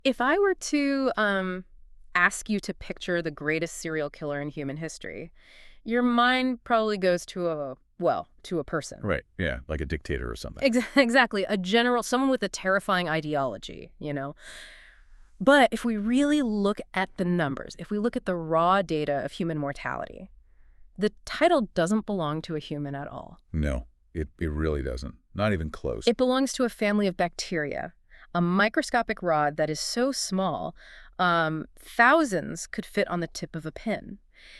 If I were to ask you to picture the greatest serial killer in human history, your mind probably goes to to a person. Right, yeah, like a dictator or something. Exactly, a general, someone with a terrifying ideology, you know? But if we really look at the numbers, if we look at the raw data of human mortality, the title doesn't belong to a human at all. No, it really doesn't. Not even close. It belongs to a family of bacteria, a microscopic rod that is so small, thousands could fit on the tip of a pin.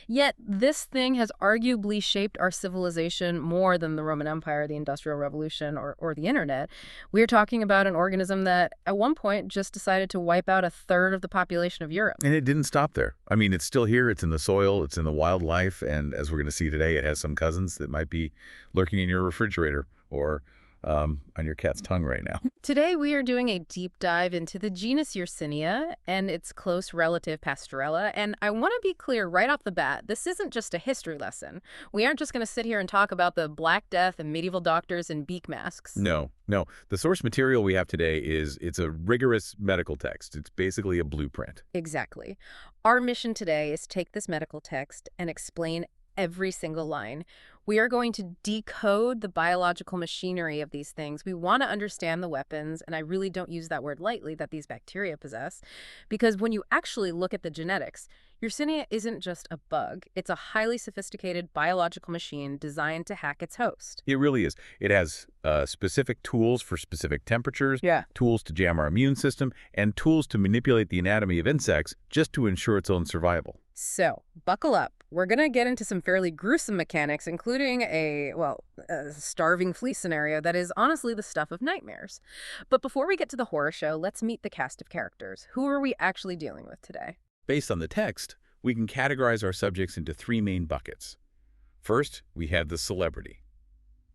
Yet this thing has arguably shaped our civilization more than the Roman Empire, the Industrial Revolution, or the Internet. We're talking about an organism that, at one point, just decided to wipe out a third of the population of Europe. And it didn't stop there. I mean, it's still here. It's in the soil. It's in the wildlife. And as we're going to see today, it has some cousins that might be lurking in your refrigerator or on your cat's tongue right now. Today, we are doing a deep dive into the genus Yersinia and its close relative Pasteurella. And I want to be clear right off the bat, this isn't just a history lesson. We aren't just going to sit here and talk about the Black Death and medieval doctors and beak masks. No. The source material we have today it's a rigorous medical text. It's basically a blueprint. Exactly. Our mission today is to take this medical text and explain every single line. We are going to decode the biological machinery of these things. We want to understand the weapons, and I really don't use that word lightly, that these bacteria possess, because when you actually look at the genetics, Yersinia isn't just a bug. It's a highly sophisticated biological machine designed to hack its host. It really is. It has specific tools for specific temperatures, Yeah. tools to jam our immune system, and tools to manipulate the anatomy of insects just to ensure its own survival. So, buckle up. We're going to get into some fairly gruesome mechanics, including a starving flea scenario that is honestly the stuff of nightmares. But before we get to the horror show, let's meet the cast of characters. Who are we actually dealing with today? Based on the text, we can categorize our subjects into three main buckets. First, we have the celebrity,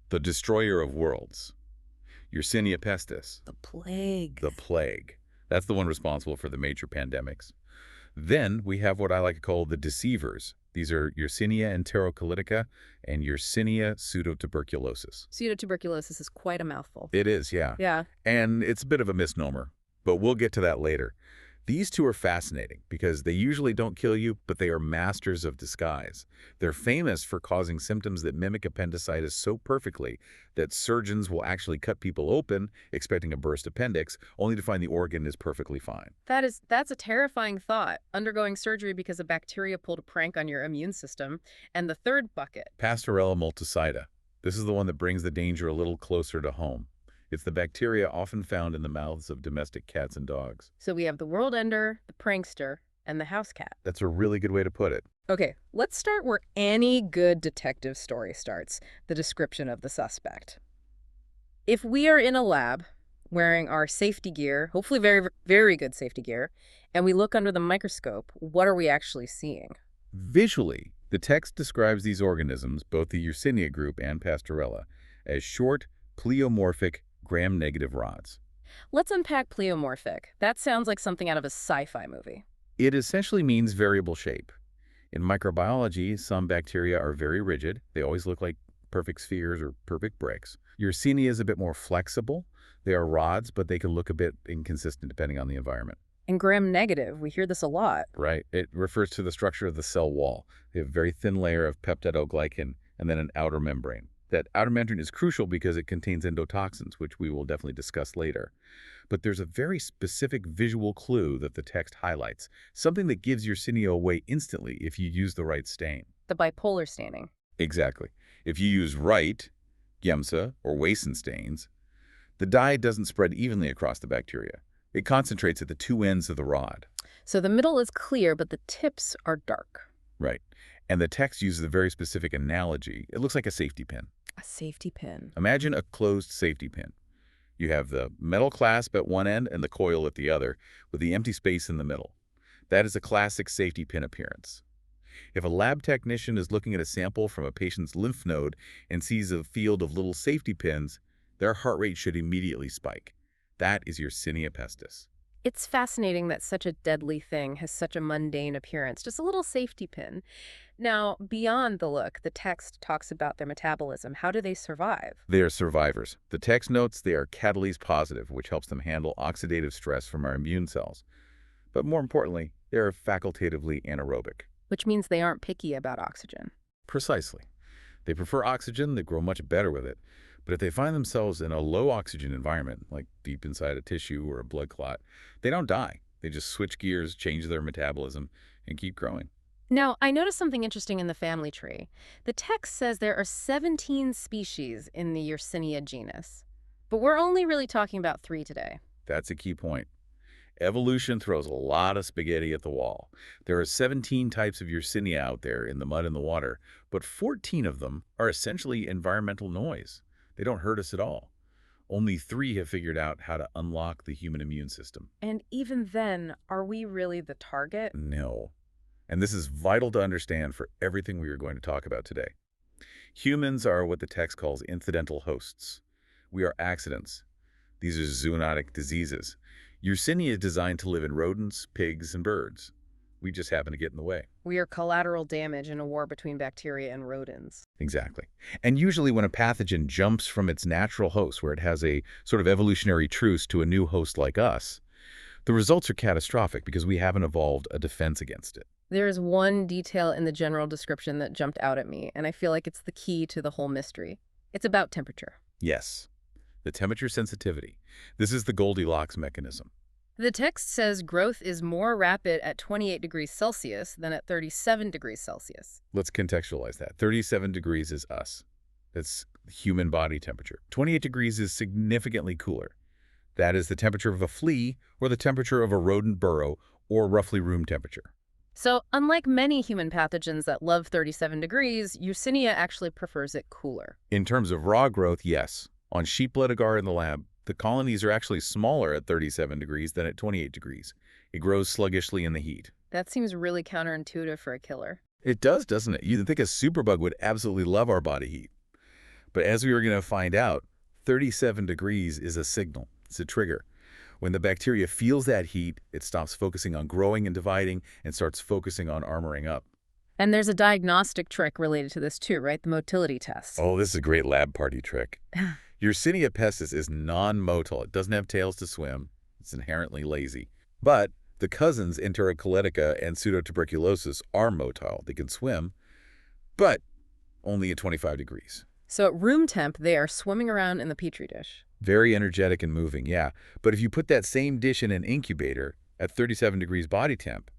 the destroyer of worlds, Yersinia pestis, The plague. the plague. That's the one responsible for the major pandemics. Then we have what I like to call the deceivers. These are Yersinia enterocolytica and Yersinia pseudotuberculosis. Pseudotuberculosis is quite a mouthful. It is, yeah. Yeah. And it's a bit of a misnomer, but we'll get to that later. These two are fascinating because they usually don't kill you, but they are masters of disguise. They're famous for causing symptoms that mimic appendicitis so perfectly that surgeons will actually cut people open, expecting a burst appendix, only to find the organ is perfectly fine. That's a terrifying thought, undergoing surgery because a bacteria pulled a prank on your immune system. And the third bucket. Pasteurella multicida. This is the one that brings the danger a little closer to home. It's the bacteria often found in the mouths of domestic cats and dogs. So we have the world ender, the prankster, and the house cat. That's a really good way to put it. Okay, let's start where any good detective story starts, the description of the suspect. If we are in a lab wearing our safety gear, hopefully very, very good safety gear, and we look under the microscope, what are we actually seeing? Visually, the text describes these organisms, both the Yersinia group and Pasteurella, as short, pleomorphic, gram-negative rods. Let's unpack pleomorphic. That sounds like something out of a sci-fi movie. It essentially means variable shape. In microbiology, some bacteria are very rigid. They always look like perfect spheres or perfect bricks. Yersinia is a bit more flexible. They are rods, but they can look a bit inconsistent depending on the environment. And gram-negative, we hear this a lot. Right. It refers to the structure of the cell wall. They have a very thin layer of peptidoglycan and then an outer membrane. That outer membrane is crucial because it contains endotoxins, which we will definitely discuss later. But there's a very specific visual clue that the text highlights, something that gives Yersinia away instantly if you use the right stain. The bipolar staining. Exactly. If you use right, Giemsa, or Wason stains, the dye doesn't spread evenly across the bacteria. It concentrates at the two ends of the rod. So the middle is clear, but the tips are dark. Right. And the text uses a very specific analogy. It looks like a safety pin. A safety pin. Imagine a closed safety pin. You have the metal clasp at one end and the coil at the other, with the empty space in the middle. That is a classic safety pin appearance. If a lab technician is looking at a sample from a patient's lymph node and sees a field of little safety pins, their heart rate should immediately spike. That is Yersinia pestis. It's fascinating that such a deadly thing has such a mundane appearance, just a little safety pin. Now, beyond the look, the text talks about their metabolism. How do they survive? They are survivors. The text notes they are catalase positive, which helps them handle oxidative stress from our immune cells. But more importantly, they are facultatively anaerobic. Which means they aren't picky about oxygen. Precisely. They prefer oxygen, they grow much better with it. But if they find themselves in a low-oxygen environment, like deep inside a tissue or a blood clot, they don't die. They just switch gears, change their metabolism, and keep growing. Now, I noticed something interesting in the family tree. The text says there are 17 species in the Yersinia genus, but we're only really talking about 3 today. That's a key point. Evolution throws a lot of spaghetti at the wall. There are 17 types of Yersinia out there in the mud and the water, but 14 of them are essentially environmental noise. They don't hurt us at all. Only 3 have figured out how to unlock the human immune system. And even then, are we really the target? No. And this is vital to understand for everything we are going to talk about today. Humans are what the text calls incidental hosts. We are accidents. These are zoonotic diseases. Yersinia is designed to live in rodents, pigs, and birds. We just happen to get in the way. We are collateral damage in a war between bacteria and rodents. Exactly. And usually when a pathogen jumps from its natural host, where it has a sort of evolutionary truce to a new host like us, the results are catastrophic because we haven't evolved a defense against it. There is one detail in the general description that jumped out at me, and I feel like it's the key to the whole mystery. It's about temperature. Yes, the temperature sensitivity. This is the Goldilocks mechanism. The text says growth is more rapid at 28 degrees Celsius than at 37 degrees Celsius. Let's contextualize that. 37 degrees is us. That's human body temperature. 28 degrees is significantly cooler. That is the temperature of a flea or the temperature of a rodent burrow or roughly room temperature. So, unlike many human pathogens that love 37 degrees, Yersinia actually prefers it cooler. In terms of raw growth, yes. On sheep blood agar in the lab, the colonies are actually smaller at 37 degrees than at 28 degrees. It grows sluggishly in the heat. That seems really counterintuitive for a killer. It does, doesn't it? You'd think a superbug would absolutely love our body heat. But as we were going to find out, 37 degrees is a signal. It's a trigger. When the bacteria feels that heat, it stops focusing on growing and dividing and starts focusing on armoring up. And there's a diagnostic trick related to this too, right? The motility test. Oh, this is a great lab party trick. Yersinia pestis is non-motile. It doesn't have tails to swim. It's inherently lazy. But the cousins Enterocoletica and Pseudotuberculosis are motile. They can swim, but only at 25 degrees. So at room temp, they are swimming around in the petri dish. Very energetic and moving, yeah. But if you put that same dish in an incubator at 37 degrees body temp,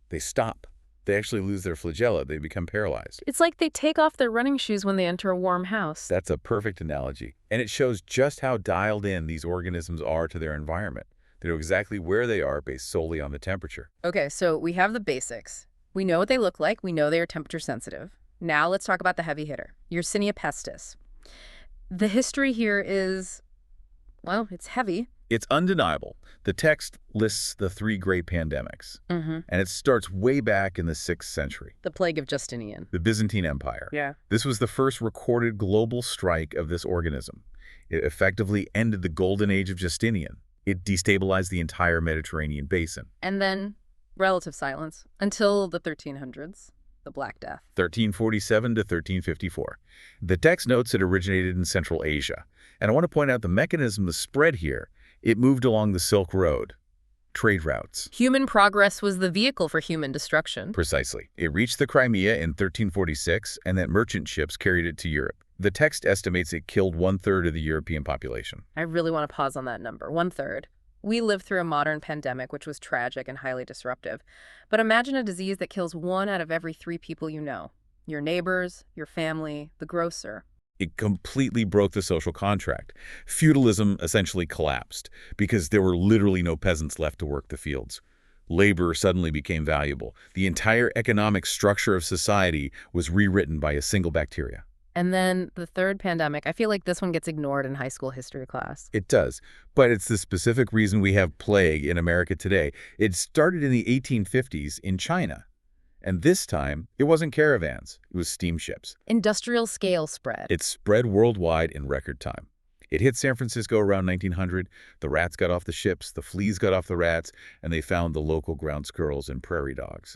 they stop. They actually lose their flagella. They become paralyzed. It's like they take off their running shoes when they enter a warm house. That's a perfect analogy. And it shows just how dialed in these organisms are to their environment. They know exactly where they are based solely on the temperature. Okay, so we have the basics. We know what they look like. We know they are temperature sensitive. Now let's talk about the heavy hitter, Yersinia pestis. The history here is, well, it's heavy. It's undeniable. The text lists the 3 great pandemics, and it starts way back in the 6th century. The plague of Justinian. The Byzantine Empire. Yeah. This was the first recorded global strike of this organism. It effectively ended the golden age of Justinian. It destabilized the entire Mediterranean basin. And then relative silence until the 1300s, the Black Death. 1347 to 1354. The text notes it originated in Central Asia. And I want to point out the mechanism of spread here. It moved along the Silk Road, trade routes. Human progress was the vehicle for human destruction. Precisely. It reached the Crimea in 1346, and then merchant ships carried it to Europe. The text estimates it killed 1/3 of the European population. I really want to pause on that number, 1/3. We lived through a modern pandemic, which was tragic and highly disruptive. But imagine a disease that kills 1 out of every 3 people you know. Your neighbors, your family, the grocer. It completely broke the social contract. Feudalism essentially collapsed because there were literally no peasants left to work the fields. Labor suddenly became valuable. The entire economic structure of society was rewritten by a single bacteria. And then the 3rd pandemic, I feel like this one gets ignored in high school history class. It does, but it's the specific reason we have plague in America today. It started in the 1850s in China. And this time, it wasn't caravans, it was steamships. Industrial scale spread. It spread worldwide in record time. It hit San Francisco around 1900. The rats got off the ships, the fleas got off the rats, and they found the local ground squirrels and prairie dogs.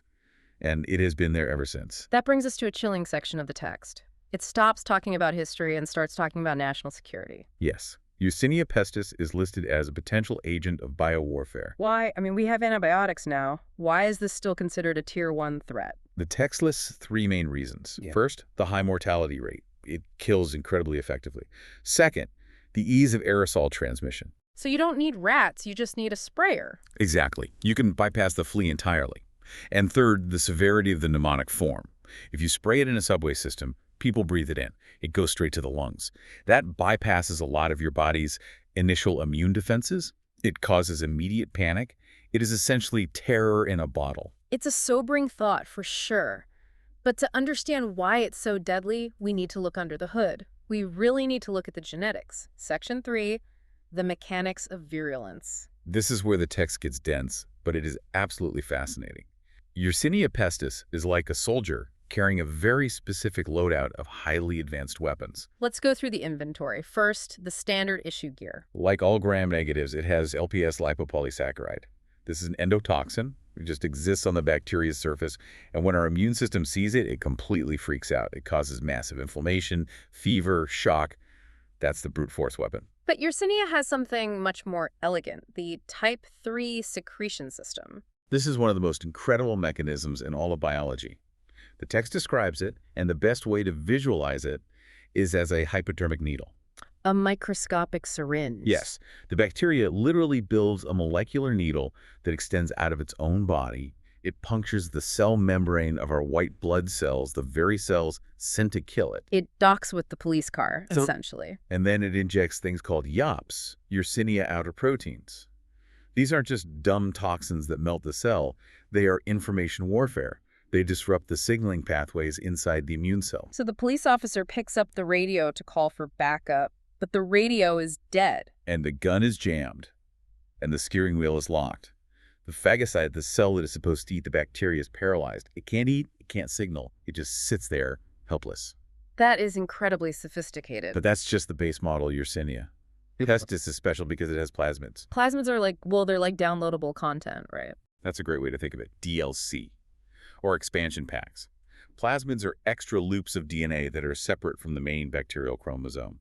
And it has been there ever since. That brings us to a chilling section of the text. It stops talking about history and starts talking about national security. Yes. Yersinia pestis is listed as a potential agent of biowarfare. Why? I mean, we have antibiotics now. Why is this still considered a Tier 1 threat? The text lists three main reasons. First, the high mortality rate. It kills incredibly effectively. Second, the ease of aerosol transmission. So you don't need rats, you just need a sprayer. Exactly. You can bypass the flea entirely. And third, the severity of the mnemonic form. If you spray it in a subway system, people breathe it in. It goes straight to the lungs. That bypasses a lot of your body's initial immune defenses. It causes immediate panic. It is essentially terror in a bottle. It's a sobering thought for sure. But to understand why it's so deadly, we need to look under the hood. We really need to look at the genetics. Section 3, the mechanics of virulence. This is where the text gets dense, but it is absolutely fascinating. Yersinia pestis is like a soldier carrying a very specific loadout of highly advanced weapons. Let's go through the inventory. First, the standard issue gear. Like all gram-negatives, it has LPS lipopolysaccharide. This is an endotoxin. It just exists on the bacteria's surface, and when our immune system sees it, it completely freaks out. It causes massive inflammation, fever, shock. That's the brute force weapon. But Yersinia has something much more elegant, the type 3 secretion system. This is one of the most incredible mechanisms in all of biology. The text describes it, and the best way to visualize it is as a hypodermic needle. A microscopic syringe. Yes, the bacteria literally builds a molecular needle that extends out of its own body. It punctures the cell membrane of our white blood cells, the very cells sent to kill it. It docks with the police car, essentially. And then it injects things called YOPs, Yersinia outer proteins. These aren't just dumb toxins that melt the cell. They are information warfare. They disrupt the signaling pathways inside the immune cell. So the police officer picks up the radio to call for backup, but the radio is dead. And the gun is jammed, and the steering wheel is locked. The phagocyte, the cell that is supposed to eat the bacteria, is paralyzed. It can't eat, it can't signal. It just sits there, helpless. That is incredibly sophisticated. But that's just the base model Yersinia. Pestis is special because it has plasmids. Plasmids are like, well, they're like downloadable content, right? That's a great way to think of it. DLC, or expansion packs. Plasmids are extra loops of DNA that are separate from the main bacterial chromosome.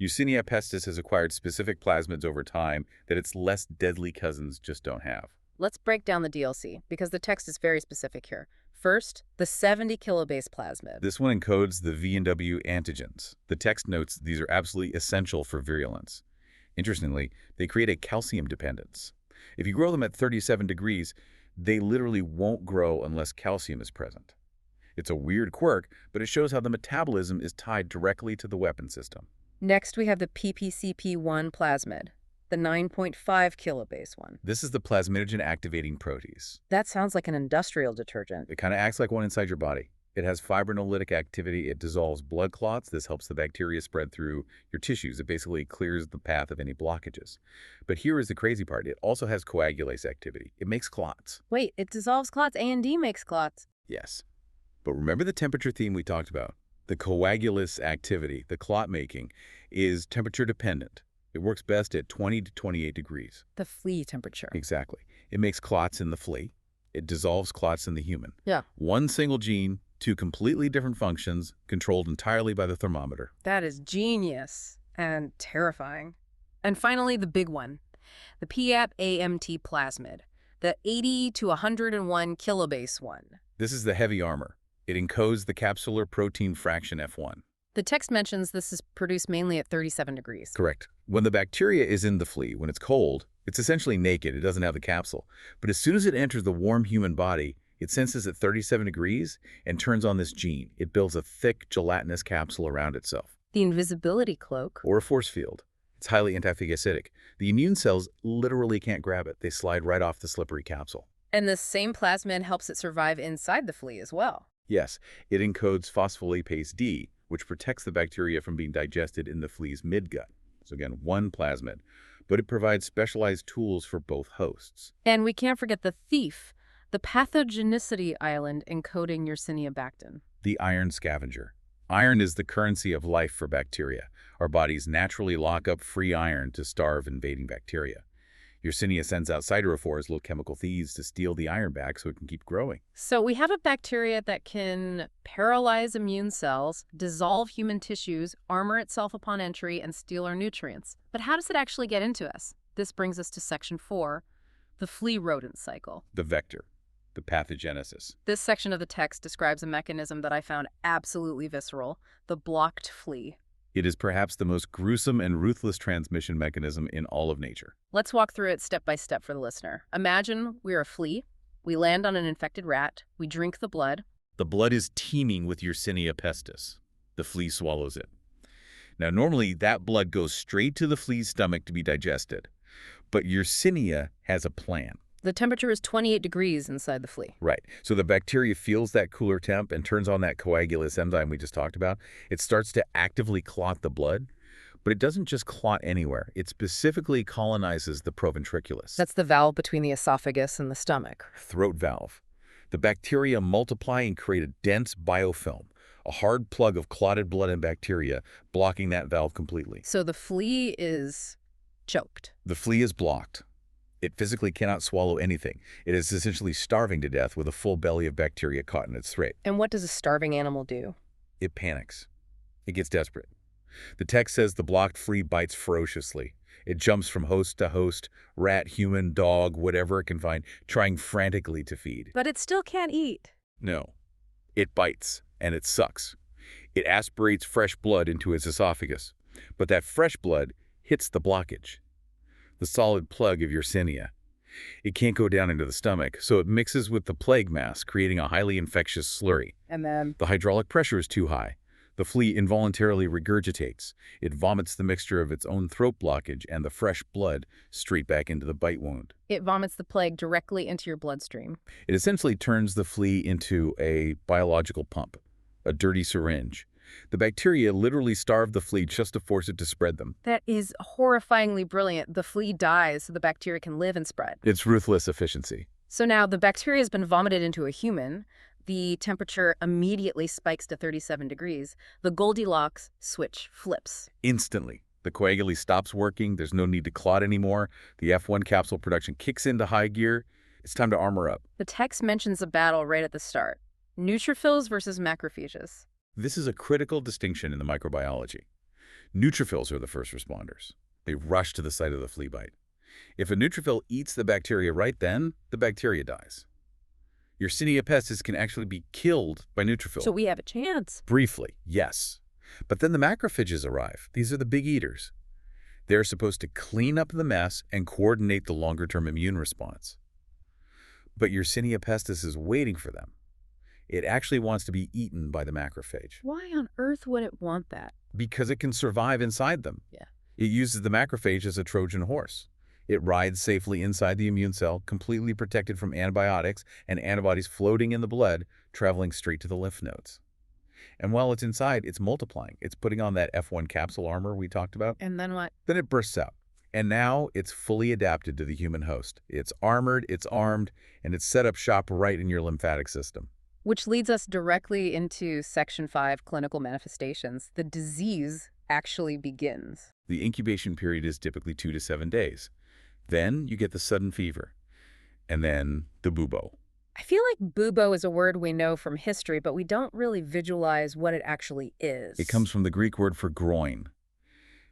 Yersinia pestis has acquired specific plasmids over time that its less deadly cousins just don't have. Let's break down the DLC, because the text is very specific here. First, the 70 kilobase plasmid. This one encodes the V and W antigens. The text notes these are absolutely essential for virulence. Interestingly, they create a calcium dependence. If you grow them at 37 degrees, they literally won't grow unless calcium is present. It's a weird quirk, but it shows how the metabolism is tied directly to the weapon system. Next, we have the PPCP1 plasmid, the 9.5 kilobase one. This is the plasminogen activating protease. That sounds like an industrial detergent. It kind of acts like one inside your body. It has fibrinolytic activity. It dissolves blood clots. This helps the bacteria spread through your tissues. It basically clears the path of any blockages. But here is the crazy part. It also has coagulase activity. It makes clots. Wait, it dissolves clots. A&D makes clots. Yes. But remember the temperature theme we talked about? The coagulase activity, the clot making, is temperature dependent. It works best at 20 to 28 degrees. The flea temperature. Exactly. It makes clots in the flea. It dissolves clots in the human. Yeah. One single gene, two completely different functions, controlled entirely by the thermometer. That is genius and terrifying. And finally, the big one, the PAP-AMT plasmid, the 80 to 101 kilobase one. This is the heavy armor. It encodes the capsular protein fraction F1. The text mentions this is produced mainly at 37 degrees. Correct. When the bacteria is in the flea, when it's cold, it's essentially naked. It doesn't have the capsule. But as soon as it enters the warm human body, it senses at 37 degrees and turns on this gene. It builds a thick, gelatinous capsule around itself. The invisibility cloak. Or a force field. It's highly antiphagocytic. The immune cells literally can't grab it. They slide right off the slippery capsule. And the same plasmid helps it survive inside the flea as well. Yes, it encodes phospholipase D, which protects the bacteria from being digested in the flea's midgut. So again, one plasmid. But it provides specialized tools for both hosts. And we can't forget the thief, the pathogenicity island encoding Yersinia bactin. The iron scavenger. Iron is the currency of life for bacteria. Our bodies naturally lock up free iron to starve invading bacteria. Yersinia sends out cytophores, little chemical thieves, to steal the iron back so it can keep growing. So we have a bacteria that can paralyze immune cells, dissolve human tissues, armor itself upon entry, and steal our nutrients. But how does it actually get into us? This brings us to Section 4, the flea rodent cycle. The vector, the pathogenesis. This section of the text describes a mechanism that I found absolutely visceral, the blocked flea. It is perhaps the most gruesome and ruthless transmission mechanism in all of nature. Let's walk through it step by step for the listener. Imagine we're a flea. We land on an infected rat. We drink the blood. The blood is teeming with Yersinia pestis. The flea swallows it. Now, normally, that blood goes straight to the flea's stomach to be digested. But Yersinia has a plan. The temperature is 28 degrees inside the flea. Right. So the bacteria feels that cooler temp and turns on that coagulase enzyme we just talked about. It starts to actively clot the blood, but it doesn't just clot anywhere. It specifically colonizes the proventriculus. That's the valve between the esophagus and the stomach. Throat valve. The bacteria multiply and create a dense biofilm, a hard plug of clotted blood and bacteria, blocking that valve completely. So the flea is choked. The flea is blocked. It physically cannot swallow anything. It is essentially starving to death with a full belly of bacteria caught in its throat. And what does a starving animal do? It panics. It gets desperate. The text says the blocked flea bites ferociously. It jumps from host to host, rat, human, dog, whatever it can find, trying frantically to feed. But it still can't eat. No. It bites, and it sucks. It aspirates fresh blood into its esophagus. But that fresh blood hits the blockage, the solid plug of Yersinia. It can't go down into the stomach, so it mixes with the plague mass, creating a highly infectious slurry. And then The hydraulic pressure is too high. The flea involuntarily regurgitates. It vomits the mixture of its own throat blockage and the fresh blood straight back into the bite wound. it vomits the plague directly into your bloodstream. It essentially turns the flea into a biological pump, a dirty syringe. The bacteria literally starve the flea just to force it to spread them. That is horrifyingly brilliant. The flea dies so the bacteria can live and spread. It's ruthless efficiency. So now the bacteria has been vomited into a human. The temperature immediately spikes to 37 degrees. The Goldilocks switch flips. Instantly. The coagulase stops working. There's no need to clot anymore. The F1 capsule production kicks into high gear. It's time to armor up. The text mentions a battle right at the start. Neutrophils versus macrophages. This is a critical distinction in the microbiology. Neutrophils are the first responders. They rush to the site of the flea bite. If a neutrophil eats the bacteria right then, the bacteria dies. Yersinia pestis can actually be killed by neutrophils. So we have a chance. Briefly, yes. But then the macrophages arrive. These are the big eaters. They're supposed to clean up the mess and coordinate the longer-term immune response. But Yersinia pestis is waiting for them. It actually wants to be eaten by the macrophage. Why on earth would it want that? Because it can survive inside them. Yeah. It uses the macrophage as a Trojan horse. It rides safely inside the immune cell, completely protected from antibiotics and antibodies floating in the blood, traveling straight to the lymph nodes. And while it's inside, it's multiplying. It's putting on that F1 capsule armor we talked about. And then what? Then it bursts out. And now it's fully adapted to the human host. It's armored, it's armed, and it's set up shop right in your lymphatic system. Which leads us directly into Section 5, clinical manifestations. The disease actually begins. The incubation period is typically 2 to 7 days. Then you get the sudden fever. And then the bubo. I feel like bubo is a word we know from history, but we don't really visualize what it actually is. It comes from the Greek word for groin.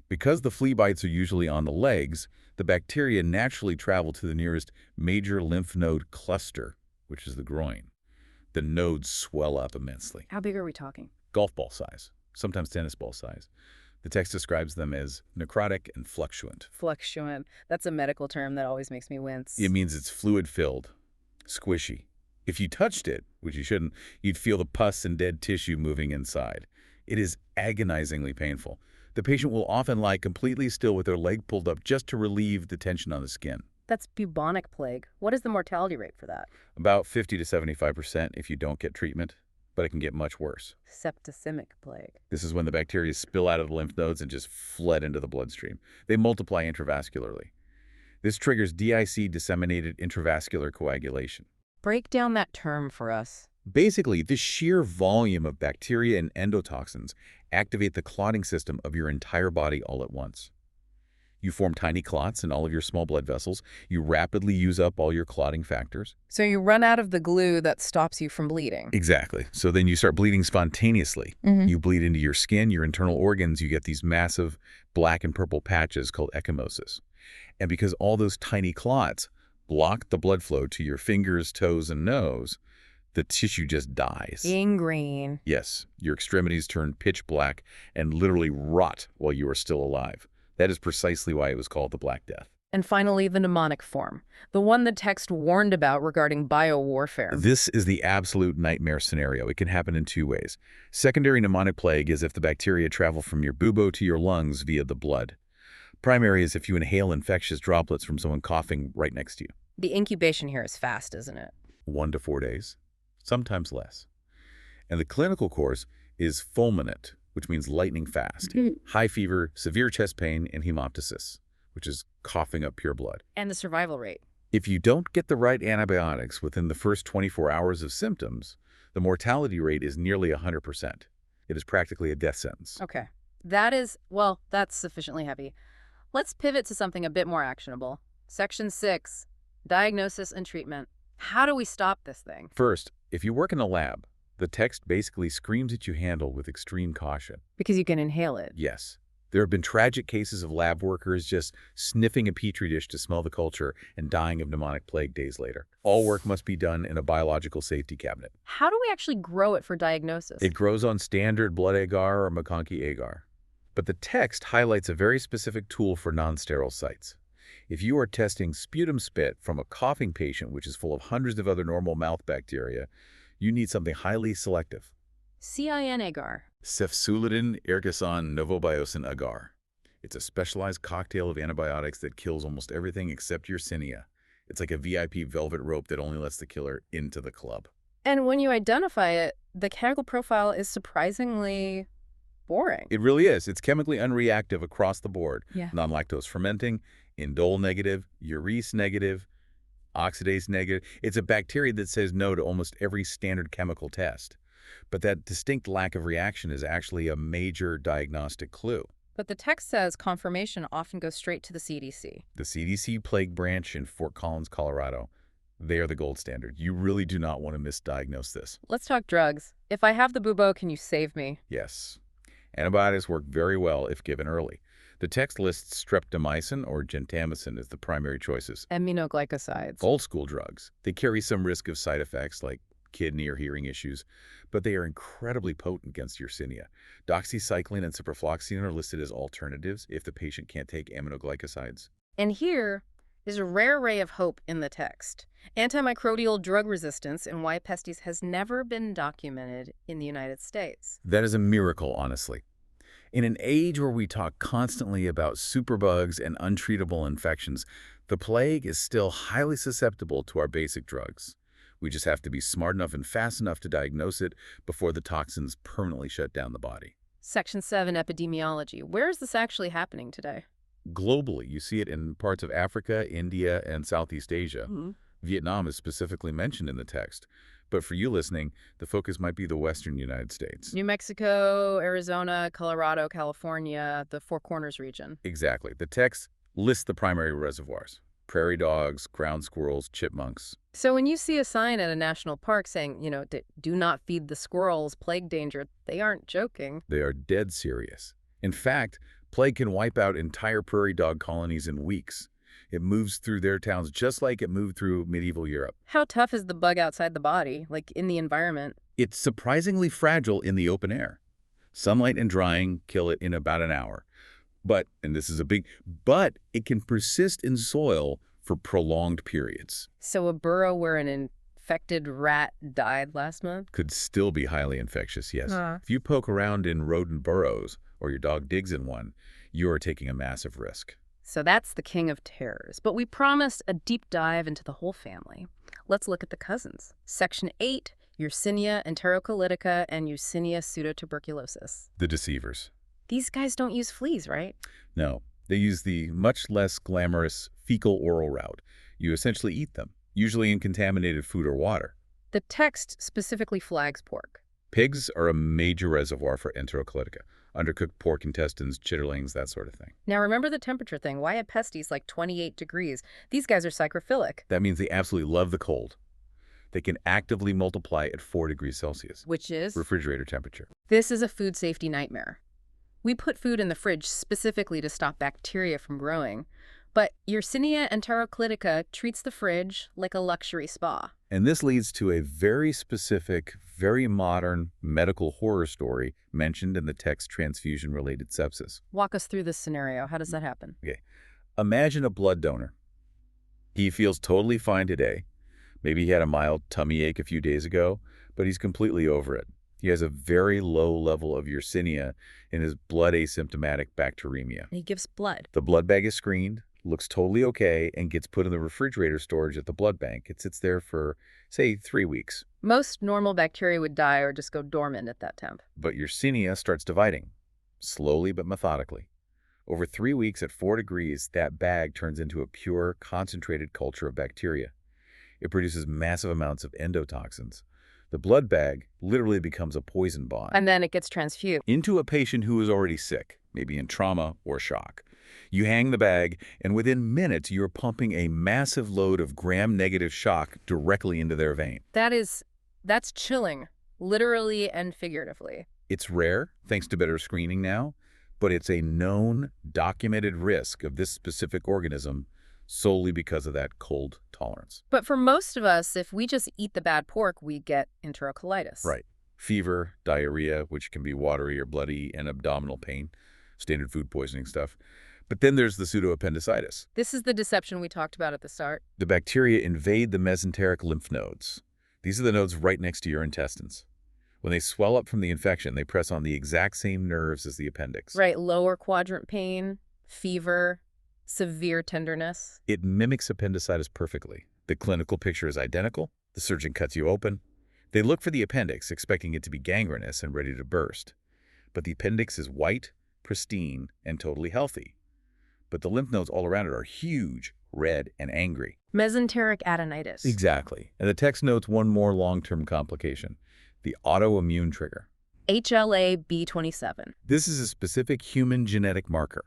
Because the flea bites are usually on the legs, the bacteria naturally travel to the nearest major lymph node cluster, which is the groin. The nodes swell up immensely. How big are we talking? Golf ball size, sometimes tennis ball size. The text describes them as necrotic and fluctuant. Fluctuant. That's a medical term that always makes me wince. It means it's fluid-filled, squishy. If you touched it, which you shouldn't, you'd feel the pus and dead tissue moving inside. It is agonizingly painful. The patient will often lie completely still with their leg pulled up just to relieve the tension on the skin. That's bubonic plague. What is the mortality rate for that? About 50 to 75% if you don't get treatment, but it can get much worse. Septicemic plague. This is when the bacteria spill out of the lymph nodes and just flood into the bloodstream. They multiply intravascularly. This triggers DIC, disseminated intravascular coagulation. Break down that term for us. Basically, the sheer volume of bacteria and endotoxins activate the clotting system of your entire body all at once. You form tiny clots in all of your small blood vessels. You rapidly use up all your clotting factors. So you run out of the glue that stops you from bleeding. Exactly. So then you start bleeding spontaneously. You bleed into your skin, your internal organs. You get these massive black and purple patches called ecchymosis. And because all those tiny clots block the blood flow to your fingers, toes, and nose, the tissue just dies. Gangrene. Yes, your extremities turn pitch black and literally rot while you are still alive. That is precisely why it was called the Black Death. And finally, the mnemonic form, the one the text warned about regarding biowarfare. This is the absolute nightmare scenario. It can happen in two ways. Secondary pneumonic plague is if the bacteria travel from your bubo to your lungs via the blood. Primary is if you inhale infectious droplets from someone coughing right next to you. The incubation here is fast, isn't it? 1 to 4 days, sometimes less. And the clinical course is fulminant, which means lightning fast. High fever, severe chest pain, and hemoptysis, which is coughing up pure blood. And the survival rate. If you don't get the right antibiotics within the first 24 hours of symptoms, the mortality rate is nearly 100%. It is practically a death sentence. Okay. That's sufficiently heavy. Let's pivot to something a bit more actionable. Section 6, diagnosis and treatment. How do we stop this thing? First, if you work in a lab, the text basically screams at you handle with extreme caution. Because you can inhale it. Yes. There have been tragic cases of lab workers just sniffing a petri dish to smell the culture and dying of pneumonic plague days later. All work must be done in a biological safety cabinet. How do we actually grow it for diagnosis? It grows on standard blood agar or McConkey agar. But the text highlights a very specific tool for non-sterile sites. If you are testing sputum spit from a coughing patient, which is full of hundreds of other normal mouth bacteria, you need something highly selective. CIN agar. Cefsulidin ergason novobiosin agar. It's a specialized cocktail of antibiotics that kills almost everything except Yersinia. It's like a VIP velvet rope that only lets the killer into the club. And when you identify it, the chemical profile is surprisingly boring. It really is. It's chemically unreactive across the board. Yeah. Non-lactose fermenting, indole negative, urese negative, oxidase negative. It's a bacteria that says no to almost every standard chemical test. But that distinct lack of reaction is actually a major diagnostic clue. But the text says confirmation often goes straight to the CDC. The CDC plague branch in Fort Collins, Colorado, they are the gold standard. You really do not want to misdiagnose this. Let's talk drugs. If I have the bubo, can you save me? Yes. Antibiotics work very well if given early. The text lists streptomycin or gentamicin as the primary choices. Aminoglycosides. Old school drugs. They carry some risk of side effects like kidney or hearing issues, but they are incredibly potent against Yersinia. Doxycycline and ciprofloxacin are listed as alternatives if the patient can't take aminoglycosides. And here is a rare ray of hope in the text. Antimicrobial drug resistance in Y. pestis has never been documented in the United States. That is a miracle, honestly. In an age where we talk constantly about superbugs and untreatable infections, the plague is still highly susceptible to our basic drugs. We just have to be smart enough and fast enough to diagnose it before the toxins permanently shut down the body. Section 7, epidemiology. Where is this actually happening today? Globally, you see it in parts of Africa, India, and Southeast Asia. Vietnam is specifically mentioned in the text. But for you listening, the focus might be the western United States. New Mexico, Arizona, Colorado, California, the Four Corners region. Exactly. The text lists the primary reservoirs: prairie dogs, ground squirrels, chipmunks. So when you see a sign at a national park saying, do not feed the squirrels, plague danger, they aren't joking. They are dead serious. In fact, plague can wipe out entire prairie dog colonies in weeks. It moves through their towns just like it moved through medieval Europe. How tough is the bug outside the body, like in the environment? It's surprisingly fragile in the open air. Sunlight and drying kill it in about an hour. But, and this is a big, but it can persist in soil for prolonged periods. So a burrow where an infected rat died last month? Could still be highly infectious, yes. If you poke around in rodent burrows or your dog digs in one, you are taking a massive risk. So that's the king of terrors. But we promised a deep dive into the whole family. Let's look at the cousins. Section 8, Yersinia enterocolytica and Yersinia pseudotuberculosis. The deceivers. These guys don't use fleas, right? No, they use the much less glamorous fecal-oral route. You essentially eat them, usually in contaminated food or water. The text specifically flags pork. Pigs are a major reservoir for enterocolytica, undercooked pork intestines, chitterlings, that sort of thing. Now remember the temperature thing. Why at pesties like 28 degrees? These guys are psychrophilic. That means they absolutely love the cold. They can actively multiply at 4 degrees Celsius, Which is? refrigerator temperature. This is a food safety nightmare. We put food in the fridge specifically to stop bacteria from growing. But Yersinia and Pasteurella treats the fridge like a luxury spa. And this leads to a very specific, very modern medical horror story mentioned in the text transfusion-related sepsis. Walk us through this scenario. How does that happen? Okay. Imagine a blood donor. He feels totally fine today. Maybe he had a mild tummy ache a few days ago, but he's completely over it. He has a very low level of Yersinia in his blood asymptomatic bacteremia. He gives blood. The blood bag is screened, looks totally okay, and gets put in the refrigerator storage at the blood bank. It sits there for, say, 3 weeks. Most normal bacteria would die or just go dormant at that temp. But Yersinia starts dividing, slowly but methodically. Over 3 weeks at 4 degrees, that bag turns into a pure, concentrated culture of bacteria. It produces massive amounts of endotoxins. The blood bag literally becomes a poison bond. And then it gets transfused. Into a patient who is already sick, maybe in trauma or shock. You hang the bag, and within minutes, you're pumping a massive load of gram-negative shock directly into their vein. That's chilling, literally and figuratively. It's rare, thanks to better screening now, but it's a known, documented risk of this specific organism solely because of that cold tolerance. But for most of us, if we just eat the bad pork, we get enterocolitis. Right. Fever, diarrhea, which can be watery or bloody, and abdominal pain, standard food poisoning stuff. But then there's the pseudoappendicitis. This is the deception we talked about at the start. The bacteria invade the mesenteric lymph nodes. These are the nodes right next to your intestines. When they swell up from the infection, they press on the exact same nerves as the appendix. Right, lower quadrant pain, fever, severe tenderness. It mimics appendicitis perfectly. The clinical picture is identical. The surgeon cuts you open. They look for the appendix, expecting it to be gangrenous and ready to burst. But the appendix is white, pristine, and totally healthy. But the lymph nodes all around it are huge, red, and angry. Mesenteric adenitis. Exactly. And the text notes one more long-term complication, the autoimmune trigger. HLA-B27. This is a specific human genetic marker.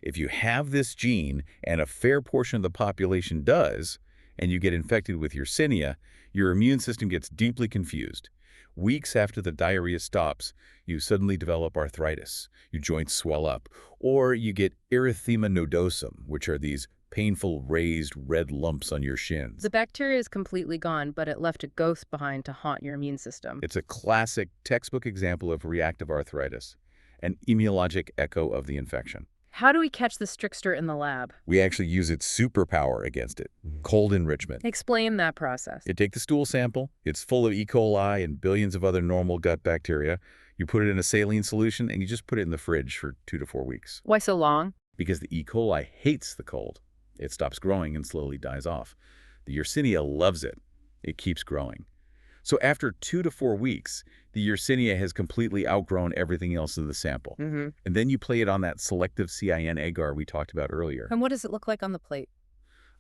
If you have this gene, and a fair portion of the population does, and you get infected with Yersinia, your immune system gets deeply confused. Weeks after the diarrhea stops, you suddenly develop arthritis, your joints swell up, or you get erythema nodosum, which are these painful raised red lumps on your shins. The bacteria is completely gone, but it left a ghost behind to haunt your immune system. It's a classic textbook example of reactive arthritis, an immunologic echo of the infection. How do we catch this trickster in the lab? We actually use its superpower against it, cold enrichment. Explain that process. You take the stool sample, it's full of E. coli and billions of other normal gut bacteria. You put it in a saline solution, and you just put it in the fridge for 2 to 4 weeks. Why so long? Because the E. coli hates the cold. It stops growing and slowly dies off. The Yersinia loves it. It keeps growing. So after 2 to 4 weeks, the Yersinia has completely outgrown everything else in the sample. And then you play it on that selective CIN agar we talked about earlier. And what does it look like on the plate?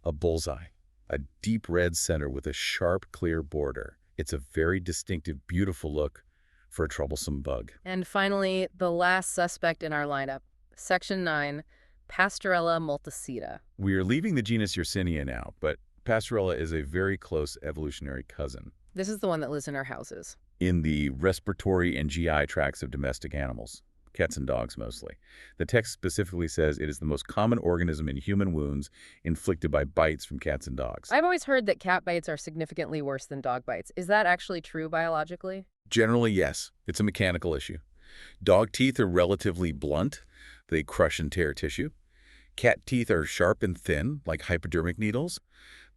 A bullseye, a deep red center with a sharp, clear border. It's a very distinctive, beautiful look for a troublesome bug. And finally, the last suspect in our lineup, Section 9, Pasteurella multicida. We are leaving the genus Yersinia now, but Pasteurella is a very close evolutionary cousin. This is the one that lives in our houses. In the respiratory and GI tracts of domestic animals, cats and dogs mostly. The text specifically says it is the most common organism in human wounds inflicted by bites from cats and dogs. I've always heard that cat bites are significantly worse than dog bites. Is that actually true biologically? Generally, yes. It's a mechanical issue. Dog teeth are relatively blunt. They crush and tear tissue. Cat teeth are sharp and thin, like hypodermic needles.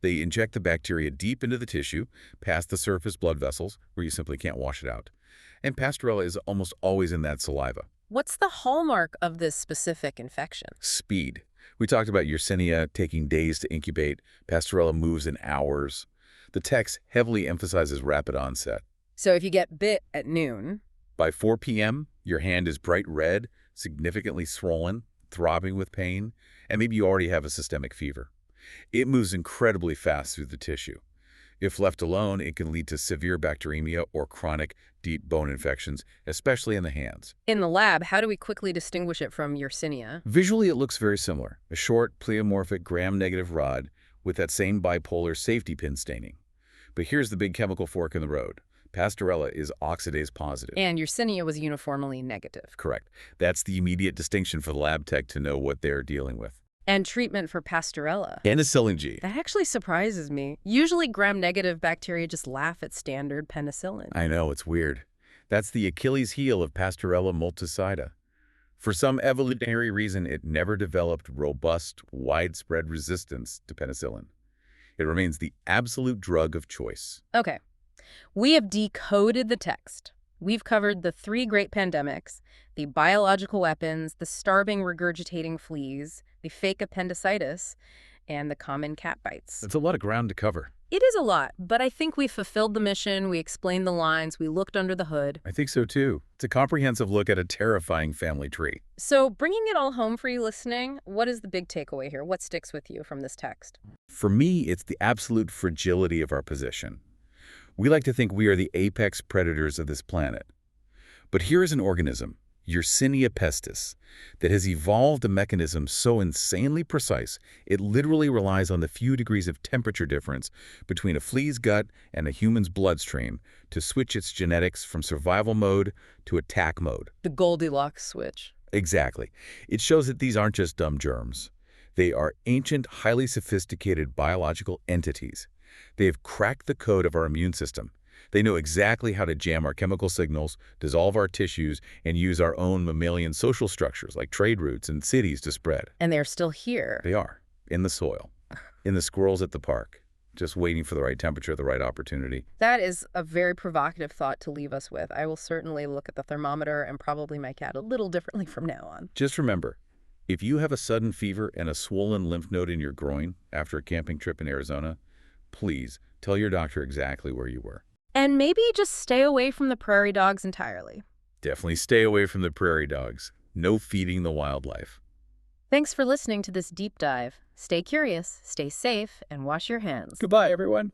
They inject the bacteria deep into the tissue, past the surface blood vessels, where you simply can't wash it out. And Pasteurella is almost always in that saliva. What's the hallmark of this specific infection? Speed. We talked about Yersinia taking days to incubate. Pasteurella moves in hours. The text heavily emphasizes rapid onset. So if you get bit at noon... By 4 p.m., your hand is bright red, significantly swollen, throbbing with pain, and maybe you already have a systemic fever. It moves incredibly fast through the tissue. If left alone, it can lead to severe bacteremia or chronic, deep bone infections, especially in the hands. In the lab, how do we quickly distinguish it from Yersinia? Visually, it looks very similar. A short, pleomorphic, gram-negative rod with that same bipolar safety pin staining. But here's the big chemical fork in the road. Pasteurella is oxidase positive. And Yersinia was uniformly negative. Correct. That's the immediate distinction for the lab tech to know what they're dealing with. And treatment for Pasteurella. Penicillin G. That actually surprises me. Usually gram-negative bacteria just laugh at standard penicillin. I know, it's weird. That's the Achilles heel of Pasteurella multicida. For some evolutionary reason, it never developed robust, widespread resistance to penicillin. It remains the absolute drug of choice. Okay. We have decoded the text. We've covered the 3 great pandemics, the biological weapons, the starving regurgitating fleas, the fake appendicitis, and the common cat bites. That's a lot of ground to cover. It is a lot, but I think we fulfilled the mission, we explained the lines, we looked under the hood. I think so too. It's a comprehensive look at a terrifying family tree. So bringing it all home for you listening, what is the big takeaway here? What sticks with you from this text? For me, it's the absolute fragility of our position. We like to think we are the apex predators of this planet. But here is an organism, Yersinia pestis, that has evolved a mechanism so insanely precise, it literally relies on the few degrees of temperature difference between a flea's gut and a human's bloodstream to switch its genetics from survival mode to attack mode. The Goldilocks switch. Exactly. It shows that these aren't just dumb germs. They are ancient, highly sophisticated biological entities. They have cracked the code of our immune system. They know exactly how to jam our chemical signals, dissolve our tissues, and use our own mammalian social structures like trade routes and cities to spread. And they're still here. They are, in the soil, in the squirrels at the park, just waiting for the right temperature, the right opportunity. That is a very provocative thought to leave us with. I will certainly look at the thermometer and probably my cat a little differently from now on. Just remember, if you have a sudden fever and a swollen lymph node in your groin after a camping trip in Arizona, please tell your doctor exactly where you were. And maybe just stay away from the prairie dogs entirely. Definitely stay away from the prairie dogs. No feeding the wildlife. Thanks for listening to this deep dive. Stay curious, stay safe, and wash your hands. Goodbye, everyone.